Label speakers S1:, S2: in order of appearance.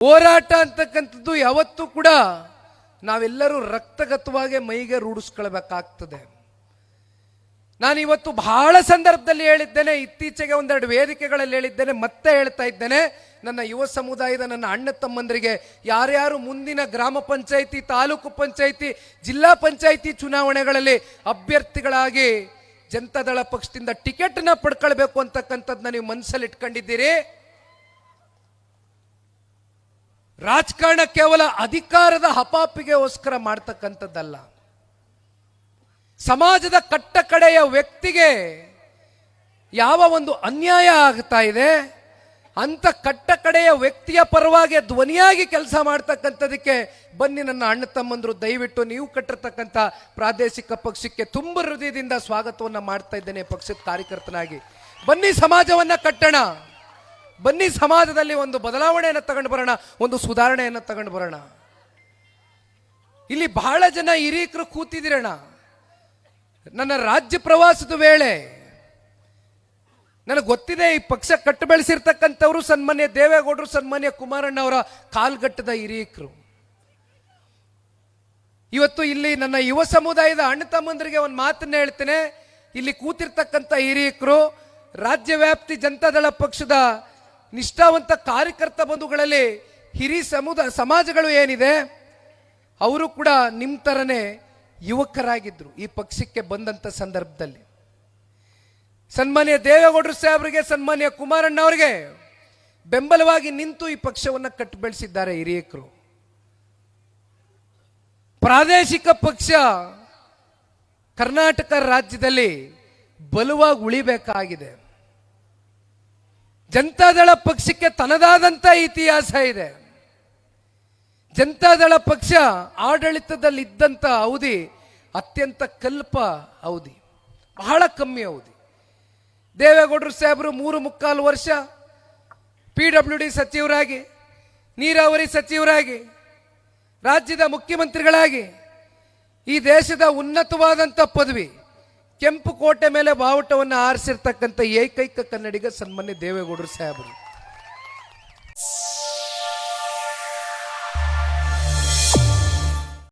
S1: ಹೋರಾಟ ಅಂತಕ್ಕಂಥದ್ದು ಯಾವತ್ತೂ ಕೂಡ ನಾವೆಲ್ಲರೂ ರಕ್ತಗತವಾಗಿ ಮೈಗೆ ರೂಢಿಸ್ಕೊಳ್ಬೇಕಾಗ್ತದೆ. ನಾನು ಇವತ್ತು ಬಹಳ ಸಂದರ್ಭದಲ್ಲಿ ಹೇಳಿದ್ದೇನೆ, ಇತ್ತೀಚೆಗೆ ಒಂದೆರಡು ವೇದಿಕೆಗಳಲ್ಲಿ ಹೇಳಿದ್ದೇನೆ, ಮತ್ತೆ ಹೇಳ್ತಾ ಇದ್ದೇನೆ. ನನ್ನ ಯುವ ಸಮುದಾಯದ ನನ್ನ ಅಣ್ಣ ತಮ್ಮಂದರಿಗೆ ಯಾರ್ಯಾರು ಮುಂದಿನ ಗ್ರಾಮ ಪಂಚಾಯಿತಿ, ತಾಲೂಕು ಪಂಚಾಯಿತಿ, ಜಿಲ್ಲಾ ಪಂಚಾಯಿತಿ ಚುನಾವಣೆಗಳಲ್ಲಿ ಅಭ್ಯರ್ಥಿಗಳಾಗಿ ಜನತಾದಳ ಪಕ್ಷದಿಂದ ಟಿಕೆಟ್ನ ಪಡ್ಕೊಳ್ಬೇಕು ಅಂತಕ್ಕಂಥದ್ದನ್ನ ನೀವು ಮನಸ್ಸಲ್ಲಿ ಇಟ್ಕೊಂಡಿದ್ದೀರಿ. ರಾಜಕಾರಣ ಕೇವಲ ಅಧಿಕಾರದ ಹಪಾಪಿಗೆಗೋಸ್ಕರ ಮಾಡ್ತಕ್ಕಂಥದ್ದಲ್ಲ. ಸಮಾಜದ ಕಟ್ಟ ಕಡೆಯ ವ್ಯಕ್ತಿಗೆ ಯಾವ ಒಂದು ಅನ್ಯಾಯ ಆಗ್ತಾ ಇದೆ ಅಂತ ಕಟ್ಟ ಕಡೆಯ ವ್ಯಕ್ತಿಯ ಪರವಾಗಿ ಧ್ವನಿಯಾಗಿ ಕೆಲಸ ಮಾಡ್ತಕ್ಕಂಥದಕ್ಕೆ ಬನ್ನಿ ನನ್ನ ಅಣ್ಣ ತಮ್ಮಂದ್ರು. ದಯವಿಟ್ಟು ನೀವು ಕಟ್ಟಿರ್ತಕ್ಕಂಥ ಪ್ರಾದೇಶಿಕ ಪಕ್ಷಕ್ಕೆ ತುಂಬ ಹೃದಯದಿಂದ ಸ್ವಾಗತವನ್ನ ಮಾಡ್ತಾ ಇದ್ದೇನೆ. ಪಕ್ಷದ ಕಾರ್ಯಕರ್ತನಾಗಿ ಬನ್ನಿ, ಸಮಾಜವನ್ನ ಕಟ್ಟೋಣ. ಬನ್ನಿ, ಸಮಾಜದಲ್ಲಿ ಒಂದು ಬದಲಾವಣೆಯನ್ನು ತಗೊಂಡು ಬರೋಣ, ಒಂದು ಸುಧಾರಣೆಯನ್ನು ತಗೊಂಡು ಬರೋಣ. ಇಲ್ಲಿ ಬಹಳ ಜನ ಹಿರೀಕರು ಕೂತಿದ್ದೀರಣ್ಣ. ನನ್ನ ರಾಜ್ಯ ಪ್ರವಾಸದ ವೇಳೆ ನನಗೆ ಗೊತ್ತಿದೆ, ಈ ಪಕ್ಷ ಕಟ್ಟು ಬೆಳೆಸಿರ್ತಕ್ಕಂಥವ್ರು ಸನ್ಮಾನ್ಯ ದೇವೇಗೌಡರು, ಸನ್ಮಾನ್ಯ ಕುಮಾರಣ್ಣ ಅವರ ಕಾಲ್ಗಟ್ಟದ ಹಿರೀಕರು. ಇವತ್ತು ಇಲ್ಲಿ ನನ್ನ ಯುವ ಸಮುದಾಯದ ಅಣ್ಣ ತಮ್ಮಂದರಿಗೆ ಒಂದು ಮಾತನ್ನ ಹೇಳ್ತೇನೆ. ಇಲ್ಲಿ ಕೂತಿರ್ತಕ್ಕಂಥ ಹಿರೀಕರು ರಾಜ್ಯ ವ್ಯಾಪ್ತಿ ಜನತಾದಳ ಪಕ್ಷದ ನಿಷ್ಠಾವಂತ ಕಾರ್ಯಕರ್ತ ಬಂಧುಗಳಲ್ಲಿ ಹಿರಿ ಸಮಾಜಗಳು ಏನಿದೆ, ಅವರು ಕೂಡ ನಿಮ್ಮ ತರನೇ ಯುವಕರಾಗಿದ್ರು. ಈ ಪಕ್ಷಕ್ಕೆ ಬಂದಂತ ಸಂದರ್ಭದಲ್ಲಿ ಸನ್ಮಾನ್ಯ ದೇವೇಗೌಡರು ಸಾಹೇಬರಿಗೆ, ಸನ್ಮಾನ್ಯ ಕುಮಾರಣ್ಣ ಅವರಿಗೆ ಬೆಂಬಲವಾಗಿ ನಿಂತು ಈ ಪಕ್ಷವನ್ನು ಕಟ್ಟು ಬೆಳೆಸಿದ್ದಾರೆ ಹಿರಿಯಕರು. ಪ್ರಾದೇಶಿಕ ಪಕ್ಷ ಕರ್ನಾಟಕ ರಾಜ್ಯದಲ್ಲಿ ಬಲವಾಗಿ ಉಳಿಬೇಕಾಗಿದೆ. ಜನತಾದಳ ಪಕ್ಷಕ್ಕೆ ತನ್ನದಾದಂಥ ಇತಿಹಾಸ ಇದೆ. ಜನತಾದಳ ಪಕ್ಷ ಆಡಳಿತದಲ್ಲಿ ಇದ್ದಂಥ ಅವಧಿ ಅತ್ಯಂತ ಕಲ್ಪ ಅವಧಿ, ಬಹಳ ಕಮ್ಮಿ ಅವಧಿ. ದೇವೇಗೌಡರು ಸಾಹೇಬರು 3.25 ವರ್ಷ PWD ಸಚಿವರಾಗಿ, ನೀರಾವರಿ ಸಚಿವರಾಗಿ, ರಾಜ್ಯದ ಮುಖ್ಯಮಂತ್ರಿಗಳಾಗಿ, ಈ ದೇಶದ ಉನ್ನತವಾದಂಥ ಪದವಿ ಕೆಂಪು ಕೋಟೆ ಮೇಲೆ ಬಾವುಟವನ್ನು ಆರಿಸಿರ್ತಕ್ಕಂಥ ಏಕೈಕ ಕನ್ನಡಿಗ ಸನ್ಮಾನ್ಯ ದೇವೇಗೌಡರು ಸಾಹೇಬರು.